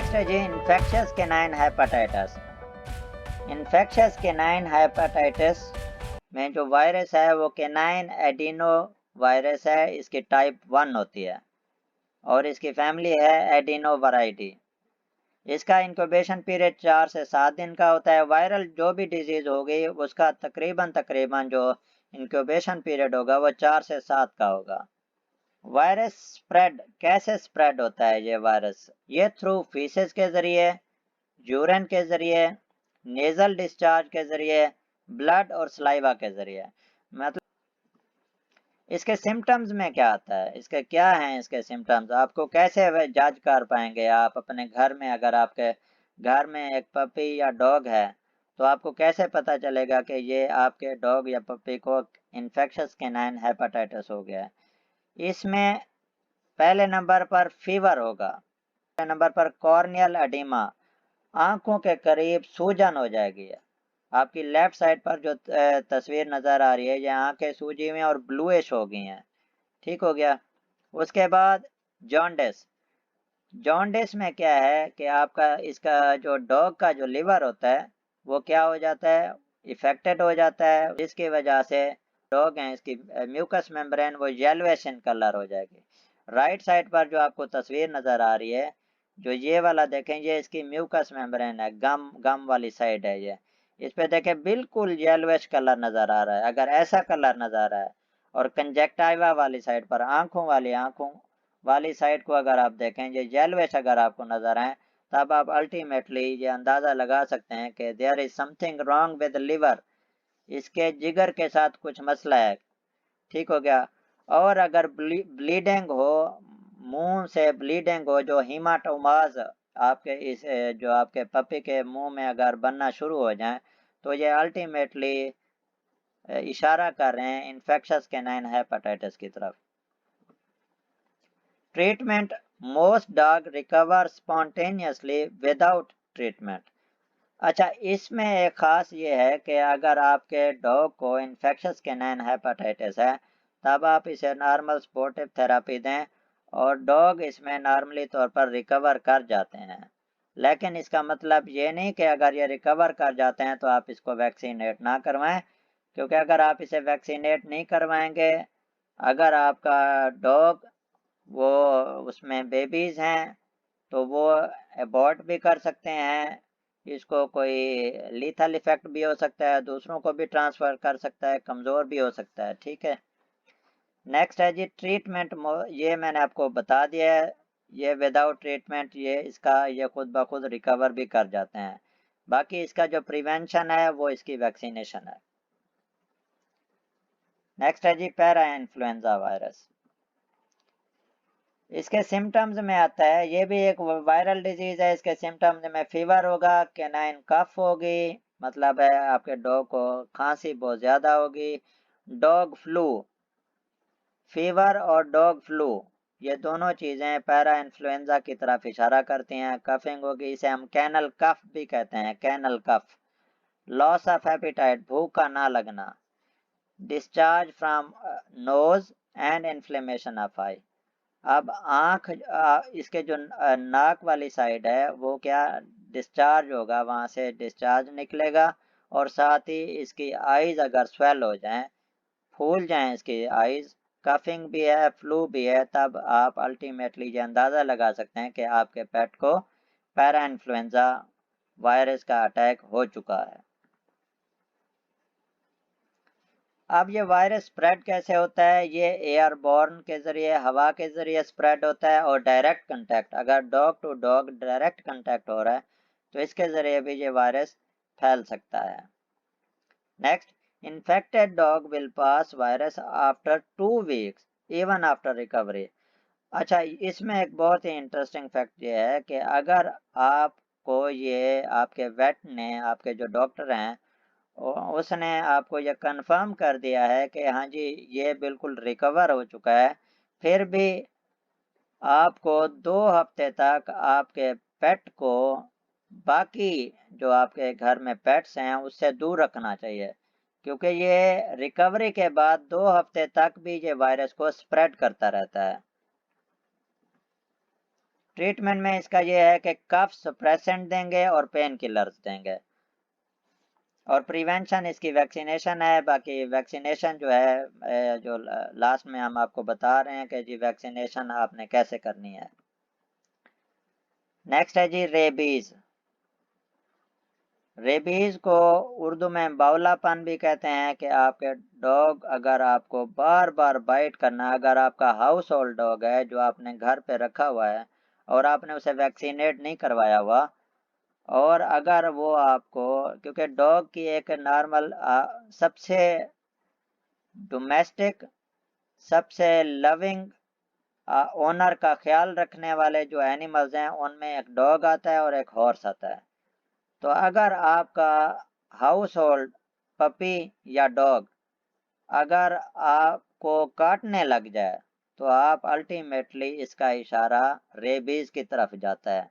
Next है जी infectious canine hepatitis. Infectious canine hepatitis में जो वायरस है वो कैनाइन एडिनो वायरस है। इसकी टाइप 1 होती है और इसकी फैमिली है एडिनो वैरायटी। इसका इंक्यूबेशन पीरियड 4 से 7 दिन का होता है। वायरल जो भी डिजीज होगी उसका तकरीबन जो इंक्यूबेशन पीरियड होगा वो 4 से 7 का होगा। वायरस स्प्रेड कैसे स्प्रेड होता है ये वायरस? ये थ्रू फीसेस के ज़रिए, यूरिन के ज़रिए, नेज़ल डिस्चार्ज के ज़रिए, ब्लड और सलाइवा के ज़रिए। मतलब इसके सिम्टम्स में क्या आता है, इसके क्या हैं इसके सिम्टम्स, आपको कैसे जज कर पाएंगे आप अपने घर में? अगर आपके घर में एक पपी या डॉग है तो आपको कैसे पता चलेगा कि ये आपके डॉग या पपी को इन्फेक्शियस कैनाइन हेपेटाइटिस हो गया है? इसमें पहले नंबर पर फीवर होगा, दूसरे नंबर पर कॉर्नियल एडिमा, आंखों के करीब सूजन हो जाएगी। आपकी लेफ्ट साइड पर जो तस्वीर नज़र आ रही है ये आंखें सूजी हुई हैं और ब्लूइश हो गई हैं। ठीक हो गया। उसके बाद जॉन्डिस। जॉन्डिस में क्या है कि आपका इसका जो डॉग का जो लिवर होता है वो क्या हो जाता है, इफेक्टेड हो जाता है, जिसकी वजह से डॉग हैं इसकी म्यूकस मेम्ब्रेन वो येलोइश इन कलर हो जाएगी। राइट साइड पर जो आपको तस्वीर नज़र आ रही है, जो ये वाला देखें, ये इसकी म्यूकस मेम्ब्रेन है, गम गम वाली साइड है ये। इस पे देखें बिल्कुल येलोइश कलर नज़र आ रहा है। अगर ऐसा कलर नज़र आ रहा है और कंजक्टिवा वाली साइड पर आंखों वाली साइड को अगर आप देखें ये येलोइश अगर आपको नज़र आए, तब आप अल्टीमेटली ये अंदाज़ा लगा सकते हैं कि there is something wrong with liver, इसके जिगर के साथ कुछ मसला है। ठीक हो गया। और अगर ब्लीडिंग हो, मुंह से ब्लीडिंग हो, जो हीमाटोमास आपके इस जो आपके पपी के मुंह में अगर बनना शुरू हो जाए तो ये अल्टीमेटली इशारा कर रहे हैं इन्फेक्शियस कैनाइन हेपेटाइटिस की तरफ। Treatment, most dog recover spontaneously without treatment. अच्छा, इसमें एक ख़ास ये है कि अगर आपके डॉग को इन्फेक्शियस कैनाइन हेपेटाइटिस है तब आप इसे नॉर्मल स्पोर्टिव थेरेपी दें और डॉग इसमें नॉर्मली तौर पर रिकवर कर जाते हैं। लेकिन इसका मतलब ये नहीं कि अगर ये रिकवर कर जाते हैं तो आप इसको वैक्सीनेट ना करवाएं, क्योंकि अगर आप इसे वैक्सीनेट नहीं करवाएंगे, अगर आपका डॉग वो उसमें बेबीज़ हैं तो वो अबॉर्ट भी कर सकते हैं। इसको कोई लीथल इफेक्ट भी हो सकता है, दूसरों को भी ट्रांसफ़र कर सकता है, कमज़ोर भी हो सकता है। ठीक है। नेक्स्ट है जी ट्रीटमेंट। ये मैंने आपको बता दिया है, ये विदाउट ट्रीटमेंट ये खुद ब खुद रिकवर भी कर जाते हैं। बाकी इसका जो प्रिवेंशन है वो इसकी वैक्सीनेशन है। नेक्स्ट है जी पैरा इन्फ्लुएंजा वायरस। इसके सिम्टम्स में आता है, ये भी एक वायरल डिजीज है। इसके सिम्टम्स में फीवर होगा, कैनाइन कफ होगी, मतलब है आपके डॉग को खांसी बहुत ज़्यादा होगी। डॉग फ्लू, फीवर और डॉग फ्लू ये दोनों चीज़ें पैरा इन्फ्लुएंजा की तरफ इशारा करती हैं। कफिंग होगी, इसे हम कैनल कफ भी कहते हैं, kennel cough. Loss of appetite, भूख का ना लगना। Discharge from nose and inflammation of eye. अब इसके जो नाक वाली साइड है वो क्या डिस्चार्ज होगा, वहाँ से डिस्चार्ज निकलेगा और साथ ही इसकी आइज़ अगर स्वेल हो जाएं, फूल जाएं इसकी आइज़, कफिंग भी है, फ्लू भी है, तब आप अल्टीमेटली ये अंदाज़ा लगा सकते हैं कि आपके पेट को पैरा इन्फ्लुएंजा वायरस का अटैक हो चुका है। अब ये वायरस स्प्रेड कैसे होता है? ये एयरबॉर्न के ज़रिए, हवा के ज़रिए स्प्रेड होता है और डायरेक्ट कंटैक्ट, अगर dog to dog direct contact हो रहा है तो इसके ज़रिए भी ये वायरस फैल सकता है। Next, infected dog will pass virus after 2 weeks even after recovery. अच्छा, इसमें एक बहुत ही इंटरेस्टिंग फैक्ट ये है कि अगर आपको ये आपके वेट ने, आपके जो डॉक्टर हैं, उसने आपको ये कंफर्म कर दिया है कि हाँ जी ये बिल्कुल रिकवर हो चुका है, फिर भी आपको 2 हफ्ते तक आपके पेट को बाकी जो आपके घर में पेट्स हैं उससे दूर रखना चाहिए, क्योंकि ये रिकवरी के बाद 2 हफ्ते तक भी ये वायरस को स्प्रेड करता रहता है। ट्रीटमेंट में इसका ये है कि कफ सप्रेसेंट देंगे और पेन किलर्स देंगे, और प्रिवेंशन इसकी वैक्सीनेशन है। बाकी वैक्सीनेशन जो है जो लास्ट में हम आपको बता रहे हैं कि जी वैक्सीनेशन आपने कैसे करनी है। नेक्स्ट है जी रेबीज। रेबीज को उर्दू में बावलापन भी कहते हैं कि आपके डॉग अगर आपको बार बार बाइट करना, अगर आपका हाउस होल्ड डॉग है जो आपने घर पे रखा हुआ है और आपने उसे वैक्सीनेट नहीं करवाया हुआ, और अगर वो आपको, क्योंकि डॉग की एक नॉर्मल सबसे डोमेस्टिक, सबसे लविंग ओनर का ख्याल रखने वाले जो एनिमल्स हैं उनमें एक डॉग आता है और एक हॉर्स आता है। तो अगर आपका हाउस होल्ड पपी या डॉग अगर आपको काटने लग जाए तो आप अल्टीमेटली इसका इशारा रेबीज की तरफ जाता है।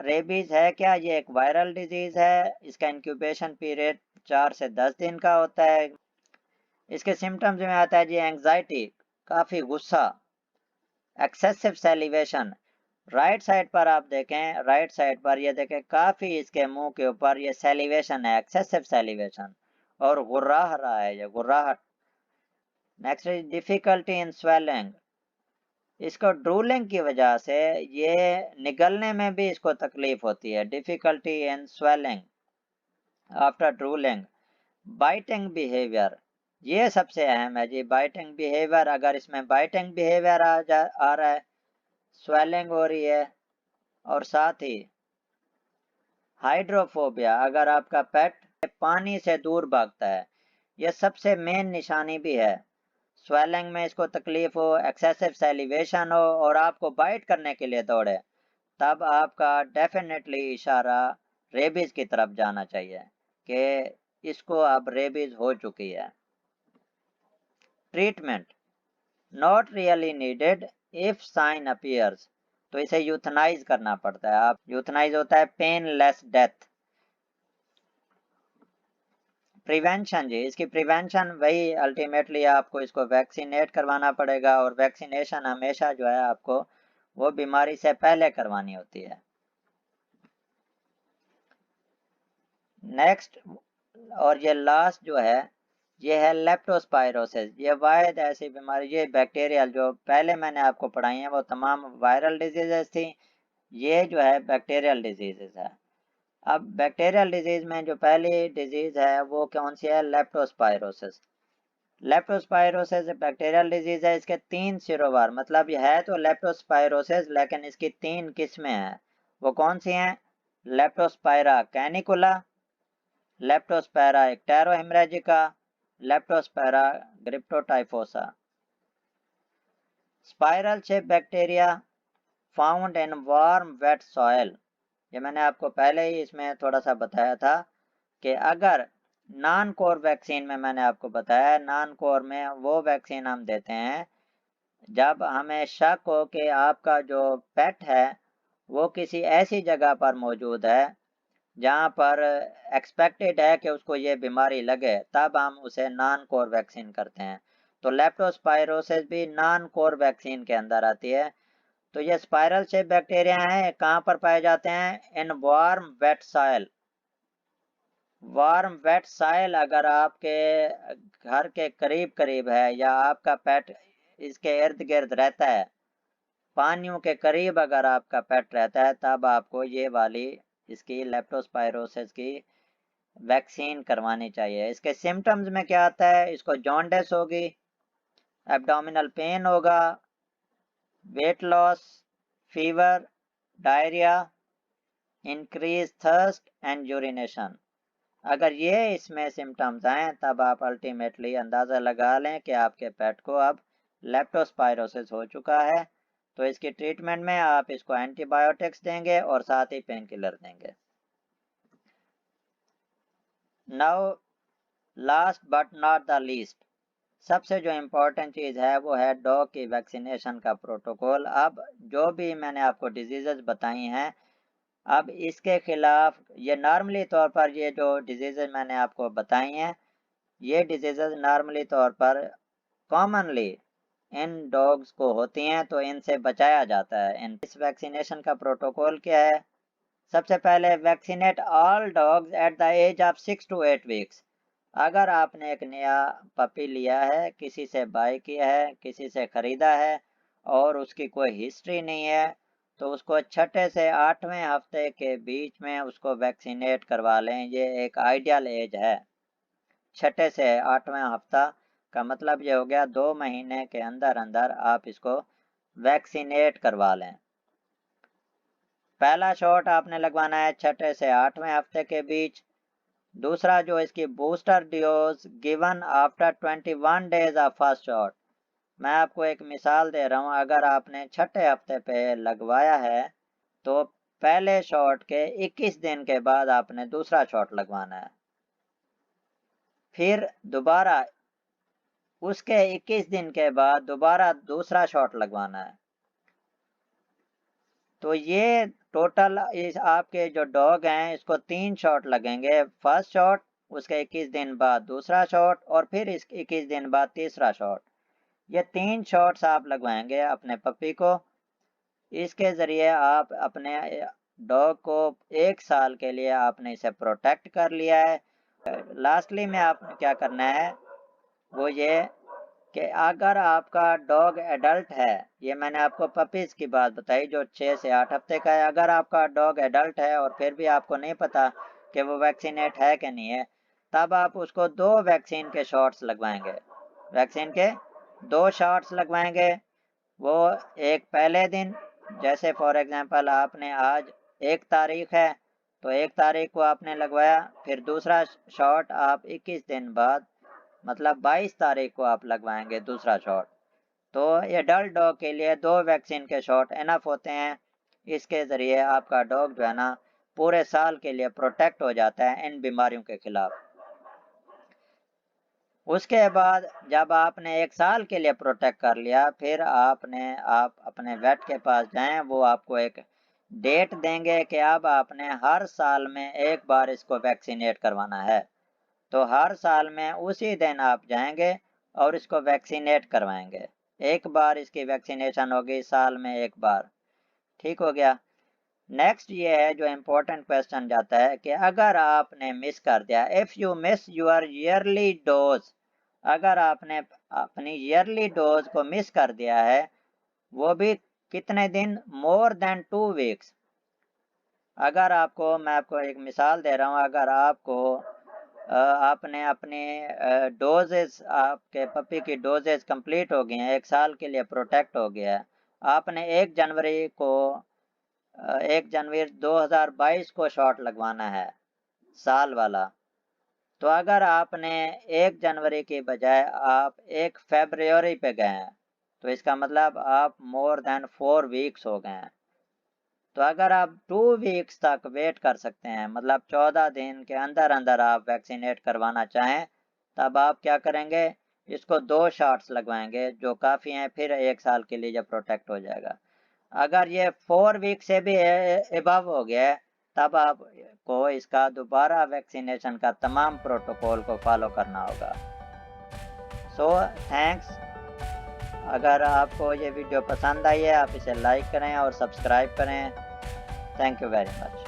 रेबीज है क्या? ये एक वायरल डिजीज है। इसका इंक्यूबेशन पीरियड 4 से 10 दिन का होता है। इसके सिम्टम्स में आता है जी एंग्जाइटी, काफी गुस्सा, एक्सेसिव सेलिवेशन। राइट साइड पर आप देखें, राइट साइड पर ये देखें काफी इसके मुंह के ऊपर ये सेलिवेशन है, एक्सेसिव सेलिवेशन, और गुर्राह रहा है, ये गुर्राहट। Next is difficulty in swelling. इसको ड्रूलिंग की वजह से ये निगलने में भी इसको तकलीफ होती है। Difficulty in swelling after drooling. Biting behaviour, ये सबसे अहम है जी। बाइटिंग बिहेवियर, अगर इसमें बाइटिंग बिहेवियर आ रहा है, स्वेलिंग हो रही है, और साथ ही हाइड्रोफोबिया, अगर आपका पेट पानी से दूर भागता है, यह सबसे मेन निशानी भी है। स्वेलिंग में इसको तकलीफ हो, एक्सेसिव सेलिवेशन हो और आपको बाइट करने के लिए दौड़े, तब आपका डेफिनेटली इशारा रेबीज की तरफ जाना चाहिए कि इसको अब रेबीज हो चुकी है। Treatment not really needed if sign appears, तो इसे यूथनाइज करना पड़ता है। आप यूथनाइज होता है पेनलेस डेथ। प्रिवेंशन जी, इसकी प्रिवेंशन वही अल्टीमेटली आपको इसको वैक्सीनेट करवाना पड़ेगा, और वैक्सीनेशन हमेशा जो है आपको वो बीमारी से पहले करवानी होती है। नेक्स्ट और ये लास्ट जो है ये है लेप्टोस्पायरोसिस। ये वायद ऐसी बीमारी, ये बैक्टीरियल, जो पहले मैंने आपको पढ़ाई है वो तमाम वायरल डिजीजेस थी, ये जो है बैक्टीरियल डिजीजेस है। अब बैक्टीरियल डिजीज में जो पहली डिजीज है वो कौन सी है? लेप्टोस्पायरोसिस। लेप्टोस्पायरोसिस बैक्टीरियल डिजीज है। इसके 3 सिरोवार, मतलब यह है तो लेप्टोस्पायरोसिस लेकिन इसकी 3 किस्में हैं। वो कौन सी हैं? Leptospira canicola, leptospira icterohaemorrhagiae, leptospira grippotyphosa. Spiral shape bacteria found in warm wet soil. ये मैंने आपको पहले ही इसमें थोड़ा सा बताया था कि अगर नॉन कोर वैक्सीन में, मैंने आपको बताया नॉन कोर में वो वैक्सीन हम देते हैं जब हमें शक हो कि आपका जो पेट है वो किसी ऐसी जगह पर मौजूद है जहाँ पर एक्सपेक्टेड है कि उसको ये बीमारी लगे, तब हम उसे नॉन कोर वैक्सीन करते हैं। तो लेप्टोस्पायरोसिस भी नॉन कोर वैक्सीन के अंदर आती है। तो ये स्पाइरल शेप बैक्टीरिया हैं, कहाँ पर पाए जाते हैं? इन warm wet soil. Warm wet soil अगर आपके घर के करीब करीब है या आपका पेट इसके इर्द गिर्द रहता है, पानियों के करीब अगर आपका पेट रहता है, तब आपको ये वाली इसकी लेप्टोस्पायरोसिस की वैक्सीन करवानी चाहिए। इसके सिम्टम्स में क्या आता है? इसको जॉन्डिस होगी, एब्डोमिनल पेन होगा, weight loss, fever, diarrhoea, increase thirst and urination. अगर ये इसमें सिम्टम्स आए तब आप अल्टीमेटली अंदाज़ा लगा लें कि आपके पेट को अब लेप्टोस्पायरोसिस हो चुका है। तो इसकी ट्रीटमेंट में आप इसको एंटीबायोटिक्स देंगे और साथ ही पेन किलर देंगे। Now last but not the least, सबसे जो इम्पोर्टेंट चीज़ है वो है डॉग की वैक्सीनेशन का प्रोटोकॉल। अब जो भी मैंने आपको डिजीज़ेस बताई हैं, अब इसके खिलाफ ये नॉर्मली तौर पर ये जो डिजीज़ेस मैंने आपको बताई हैं, ये डिजीज़ेस नॉर्मली तौर पर कॉमनली इन डॉग्स को होती हैं तो इनसे बचाया जाता है। इस वैक्सीनेशन का प्रोटोकॉल क्या है? सबसे पहले vaccinate all dogs at the age of 6 to 8 weeks. अगर आपने एक नया पपी लिया है, किसी से बाय किया है, किसी से ख़रीदा है और उसकी कोई हिस्ट्री नहीं है, तो उसको छठे से 8वें हफ्ते के बीच में उसको वैक्सीनेट करवा लें। ये एक आइडियल एज है। छठे से 8वां हफ्ता का मतलब ये हो गया 2 महीने के अंदर अंदर आप इसको वैक्सीनेट करवा लें। पहला शॉट आपने लगवाना है छठे से 8वें हफ्ते के बीच। दूसरा जो इसकी booster dose given after 21 days of first shot. मैं आपको एक मिसाल दे रहा हूँ, अगर आपने छठे हफ्ते पे लगवाया है तो पहले शॉट के 21 दिन के बाद आपने दूसरा शॉट लगवाना है। फिर दोबारा उसके 21 दिन के बाद दोबारा दूसरा शॉट लगवाना है। तो ये टोटल इस आपके जो डॉग हैं इसको 3 शॉट लगेंगे। फर्स्ट शॉट, उसके 21 दिन बाद दूसरा शॉट और फिर इस 21 दिन बाद तीसरा शॉट। ये 3 शॉट्स आप लगवाएंगे अपने पपी को। इसके ज़रिए आप अपने डॉग को 1 साल के लिए आपने इसे प्रोटेक्ट कर लिया है। लास्टली में आपने क्या करना है वो ये कि अगर आपका डॉग एडल्ट है, ये मैंने आपको पपीज़ की बात बताई जो 6 से 8 हफ्ते का है। अगर आपका डॉग एडल्ट है और फिर भी आपको नहीं पता कि वो वैक्सीनेट है कि नहीं है, तब आप उसको 2 वैक्सीन के शॉट्स लगवाएंगे। वैक्सीन के 2 शॉट्स लगवाएंगे। वो एक पहले दिन, जैसे फॉर एग्जांपल आपने आज 1 तारीख है तो 1 तारीख को आपने लगवाया, फिर दूसरा शॉट आप 21 दिन बाद मतलब 22 तारीख को आप लगवाएंगे दूसरा शॉट। तो एडल्ट डॉग के लिए 2 वैक्सीन के शॉट इनफ होते हैं। इसके ज़रिए आपका डॉग जो है ना पूरे साल के लिए प्रोटेक्ट हो जाता है इन बीमारियों के खिलाफ। उसके बाद जब आपने 1 साल के लिए प्रोटेक्ट कर लिया, फिर आप अपने वेट के पास जाएं, वो आपको एक डेट देंगे कि अब आपने हर साल में 1 बार इसको वैक्सीनेट करवाना है। तो हर साल में उसी दिन आप जाएंगे और इसको वैक्सीनेट करवाएंगे। 1 बार इसकी वैक्सीनेशन होगी, साल में 1 बार। ठीक हो गया। नेक्स्ट ये है जो इम्पोर्टेंट क्वेश्चन जाता है कि अगर आपने मिस कर दिया, if you miss your yearly dose, अगर आपने अपनी ईयरली डोज को मिस कर दिया है, वो भी कितने दिन, मोर देन 2 वीक्स। अगर आपको, मैं आपको एक मिसाल दे रहा हूँ, अगर आपको आपने अपने डोजेस, आपके पपी की डोजेस कंप्लीट हो गई हैं, 1 साल के लिए प्रोटेक्ट हो गया है, आपने 1 जनवरी को 1 जनवरी 2022 को शॉट लगवाना है साल वाला। तो अगर आपने 1 जनवरी की बजाय आप 1 फरवरी पे गए हैं, तो इसका मतलब आप मोर देन 4 वीक्स हो गए हैं। तो अगर आप 2 वीक्स तक वेट कर सकते हैं, मतलब 14 दिन के अंदर अंदर आप वैक्सीनेट करवाना चाहें, तब आप क्या करेंगे, इसको 2 शॉट्स लगवाएंगे जो काफ़ी हैं, फिर 1 साल के लिए जब प्रोटेक्ट हो जाएगा। अगर ये 4 वीक से भी एबव हो गया है, तब आपको इसका दोबारा वैक्सीनेशन का तमाम प्रोटोकॉल को फॉलो करना होगा। So thanks. अगर आपको ये वीडियो पसंद आई है, आप इसे लाइक करें और सब्सक्राइब करें। Thank you very much.